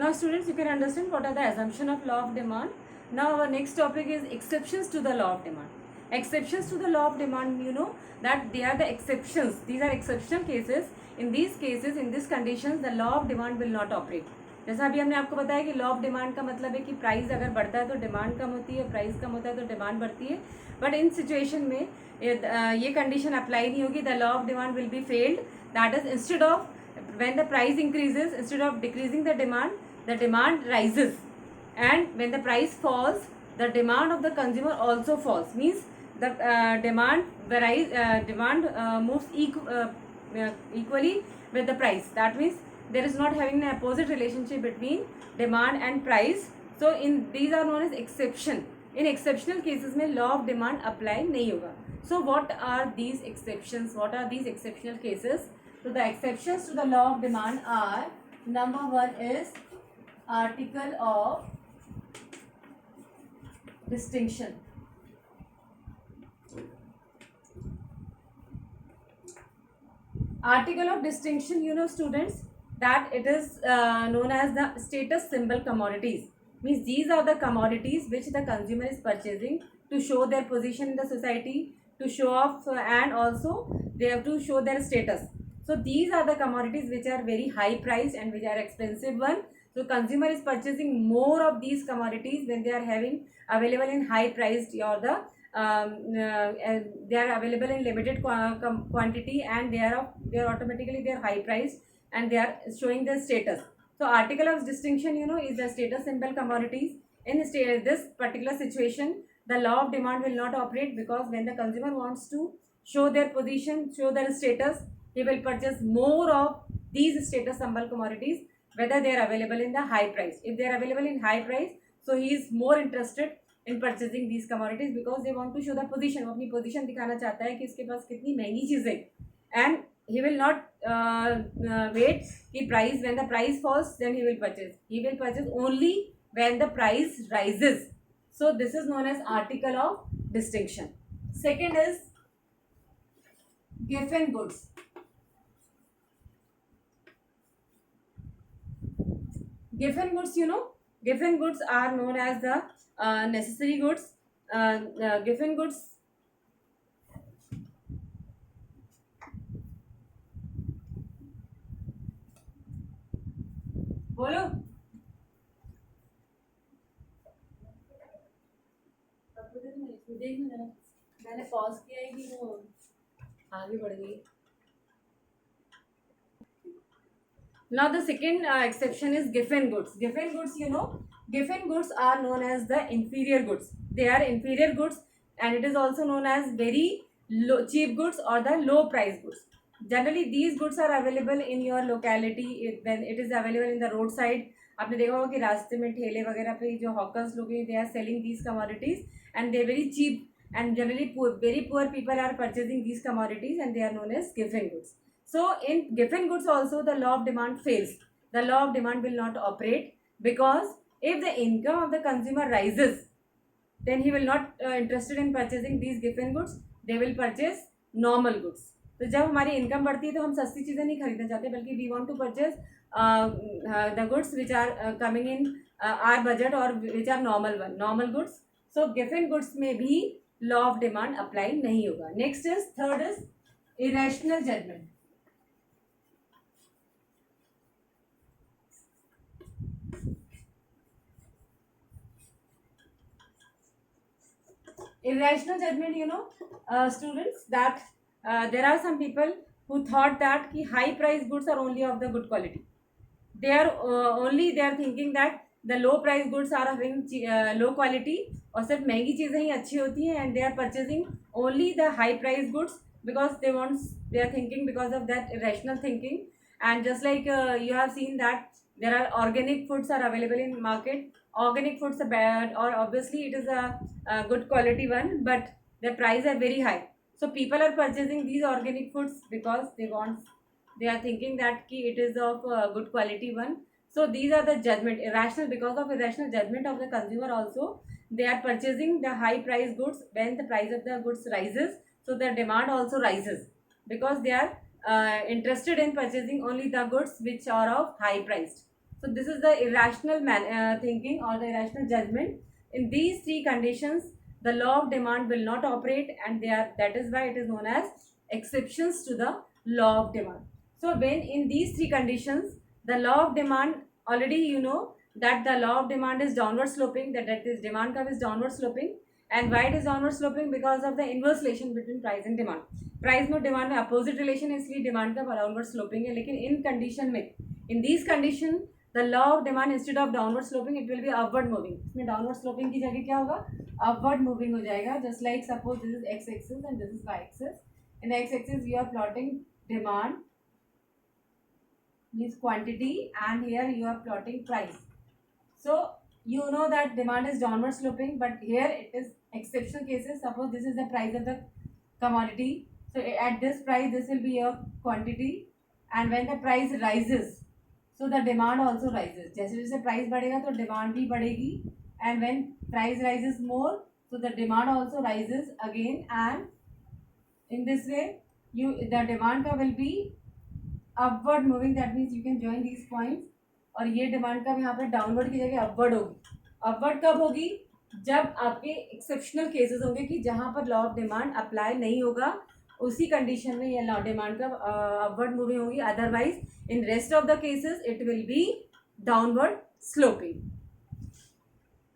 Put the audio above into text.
Now students, you can understand what are the assumption of law of demand. Now our next topic is exceptions to the law of demand. Exceptions to the law of demand, you know that they are the exceptions. These are exceptional cases. In these cases, in these conditions, the law of demand will not operate. जैसा अभी हमने आपको बताया कि law of demand का मतलब है कि प्राइस अगर बढ़ता है तो डिमांड कम होती है, प्राइस कम होता है तो डिमांड बढ़ती है. बट इन सिचुएशन में ये कंडीशन अप्लाई नहीं होगी. The law of demand will be failed. That is instead of when the price increases, instead of decreasing the demand rises, and when the price falls, the demand of the consumer also falls. Means the demand moves equally with the price. That means there is not having an opposite relationship between demand and price. So in these are known as exception. In exceptional cases में law of demand apply नहीं होगा. So what are these exceptions? What are these exceptional cases? So the exceptions to the law of demand are, number one is article of distinction. Article of distinction, you know students, that it is known as the status symbol commodities. Means these are the commodities which the consumer is purchasing to show their position in the society, to show off, and also they have to show their status. So these are the commodities which are very high priced and which are expensive one. So consumer is purchasing more of these commodities when they are having available in high priced, or the they are available in limited quantity, and they are automatically they are high priced and they are showing their status. So article of distinction, you know, is the status symbol commodities. In this particular situation, the law of demand will not operate, because when the consumer wants to show their position, show their status, he will purchase more of these status symbol commodities, whether they are available in the high price. If they are available in high price, so he is more interested in purchasing these commodities, because they want to show the position. वो अपनी position दिखाना चाहता है कि इसके पास कितनी महंगी चीज़ें, and he will not wait कि price, when the price falls then he will purchase. He will purchase only when the price rises. So this is known as article of distinction. Second is given goods. Given goods, you know, given goods are known as the necessary goods. Given goods, बोलो. देखना, मैंने pause किया है कि वो आगे बढ़ गई. Now the second exception is given goods. Given goods, you know, given goods are known as the inferior goods. They are inferior goods, and it is also known as very low, cheap goods, or the low price goods. Generally these goods are available in your locality when it is available in the roadside. आपने देखा होगा कि रास्ते में ठेले वगैरह पे जो हॉकर्स लोग हैं, they are selling these commodities and they are very cheap, and generally very poor people are purchasing these commodities, and they are known as given goods. So in given goods also the law of demand fails. The law of demand will not operate, because if the income of the consumer rises, then he will not interested in purchasing these given goods. They will purchase normal goods. तो जब हमारी income बढ़ती है तो हम सस्ती चीज़ें नहीं खरीदना चाहते, बल्कि we want to purchase the goods which are coming in our budget, और which are normal goods. So given goods में भी लॉ ऑफ डिमांड अप्लाई नहीं होगा. Next is third is irrational judgment. Irrational judgment, you know, students, that there are some people who thought that ki high price goods are only of the good quality. They are thinking that the low price goods are having low quality, और सिर्फ महंगी चीज़ें ही अच्छी होती हैं, and they are purchasing only the high price goods because they are thinking because of that irrational thinking. And just like you have seen that there are organic foods are available in market. Organic foods are bad, or obviously it is a good quality one, but the price are very high. So people are purchasing these organic foods because they are thinking that it is of good quality one. So these are the judgment irrational, because of irrational judgment of the consumer also they are purchasing the high price goods. When the price of the goods rises, so the demand also rises, because they are interested in purchasing only the goods which are of high priced. So this is the irrational thinking or the irrational judgment. In these three conditions, the law of demand will not operate, and that is why it is known as exceptions to the law of demand. So when in these three conditions, the law of demand, already you know that the law of demand is downward sloping, that is demand curve is downward sloping. And why it is downward sloping? Because of the inverse relation between price and demand. Price में demand में opposite relation है, इसलिए demand का downward sloping है. लेकिन इन condition में, in these condition, the law of demand instead of downward sloping it will be upward moving. इसमें डाउनवर्ड स्लोपिंग की जगह क्या होगा? अपवर्ड मूविंग हो जाएगा. Just like suppose this is X axis and this is Y axis. In X axis we are plotting demand means quantity, and here you are plotting price. So you know that demand is downward sloping, but here it is exceptional cases. Suppose this is the price of the commodity. So at this price this will be your quantity, and when the price rises, so the demand also rises. जैसे जैसे price बढ़ेगा तो demand भी बढ़ेगी, and when price rises more, so the demand also rises again, and in this way the demand का will be upward moving. That means you can join these points. और ये demand कब यहाँ पर डाउनवर्ड की जगह अपवर्ड होगी. Upward कब होगी? जब आपके एक्सेप्शनल केसेस होंगे कि जहाँ पर लॉ ऑफ डिमांड अप्लाई नहीं होगा, उसी कंडीशन में ये लॉ डिमांड का अपवर्ड मूविंग होगी. Otherwise in rest of the cases it will B downward sloping.